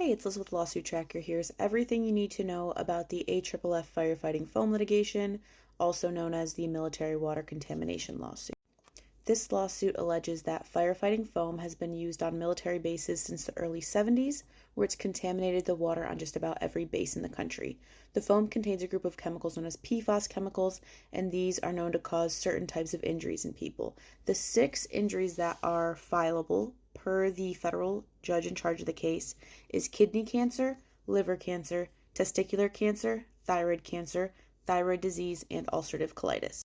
Hey, it's Liz with Lawsuit Tracker. Here's everything you need to know about the Afff firefighting foam litigation, also known as the military water contamination lawsuit. This lawsuit alleges that firefighting foam has been used on military bases since the early 70s, where it's contaminated the water on just about every base in the country. The foam contains a group of chemicals known as PFAS chemicals, and these are known to cause certain types of injuries in people. The 6 injuries that are fileable per the federal judge in charge of the case is kidney cancer, liver cancer, testicular cancer, thyroid disease, and ulcerative colitis.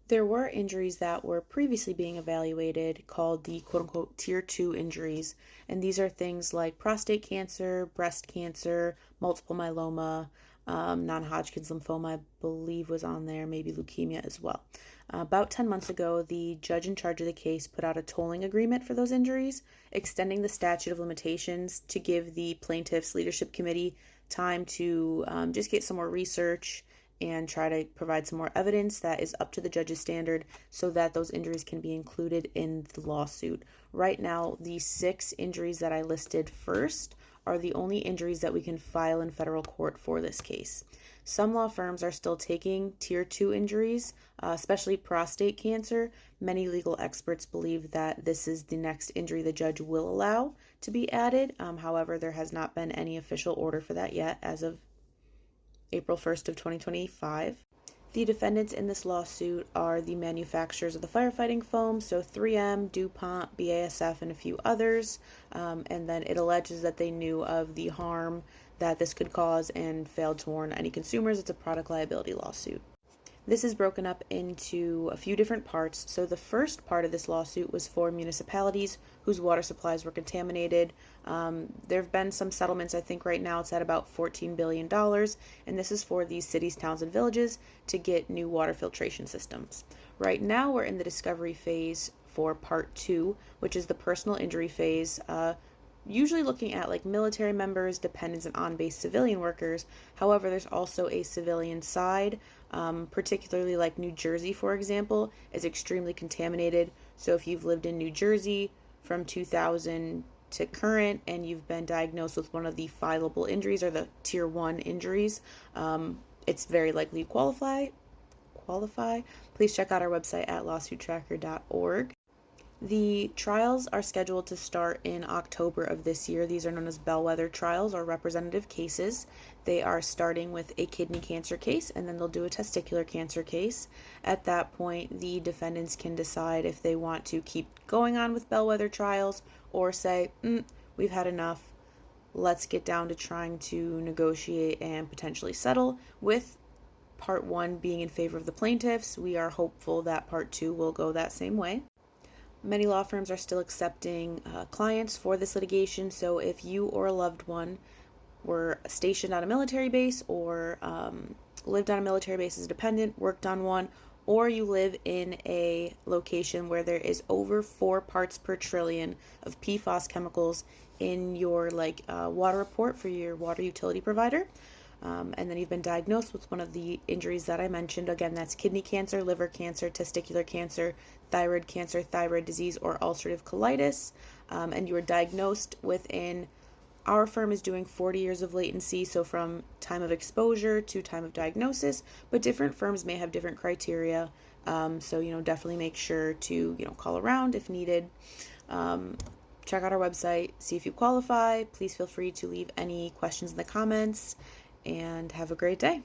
There were injuries that were previously being evaluated called the quote-unquote Tier 2 injuries, and these are things like prostate cancer, breast cancer, multiple myeloma, non-Hodgkin's lymphoma, I believe was on there, maybe leukemia as well. About 10 months ago, the judge in charge of the case put out a tolling agreement for those injuries, extending the statute of limitations to give the plaintiff's leadership committee time to just get some more research and try to provide some more evidence that is up to the judge's standard so that those injuries can be included in the lawsuit. Right now, the 6 injuries that I listed first are the only injuries that we can file in federal court for this case. Some law firms are still taking Tier 2 injuries, especially prostate cancer. Many legal experts believe that this is the next injury the judge will allow to be added. However, there has not been any official order for that yet as of April 1st of 2025. The defendants in this lawsuit are the manufacturers of the firefighting foam, so 3M, DuPont, BASF, and a few others, and then it alleges that they knew of the harm that this could cause and failed to warn any consumers. It's a product liability lawsuit. This is broken up into a few different parts. So the first part of this lawsuit was for municipalities whose water supplies were contaminated. There have been some settlements. I think right now it's at about $14 billion, and this is for these cities, towns, and villages to get new water filtration systems. Right now we're in the discovery phase for part 2, which is the personal injury phase, usually looking at like military members, dependents, and on-base civilian workers. However, there's also a civilian side, particularly like New Jersey, for example, is extremely contaminated. So if you've lived in New Jersey from 2000 to current and you've been diagnosed with one of the fileable injuries or the Tier 1 injuries, it's very likely you qualify. Please check out our website at lawsuittracker.org. The trials are scheduled to start in October of this year. These are known as bellwether trials or representative cases. They are starting with a kidney cancer case, and then they'll do a testicular cancer case. At that point, the defendants can decide if they want to keep going on with bellwether trials or say, we've had enough. Let's get down to trying to negotiate and potentially settle. With part 1 being in favor of the plaintiffs, we are hopeful that part 2 will go that same way. Many law firms are still accepting clients for this litigation, so if you or a loved one were stationed on a military base or lived on a military base as a dependent, worked on one, or you live in a location where there is over 4 parts per trillion of PFAS chemicals in your water report for your water utility provider, and then you've been diagnosed with one of the injuries that I mentioned. Again, that's kidney cancer, liver cancer, testicular cancer, thyroid disease, or ulcerative colitis, and you were diagnosed within, our firm is doing 40 years of latency, so from time of exposure to time of diagnosis, but different firms may have different criteria, so definitely make sure to call around if needed. Check out our website, see if you qualify. Please feel free to leave any questions in the comments, and have a great day.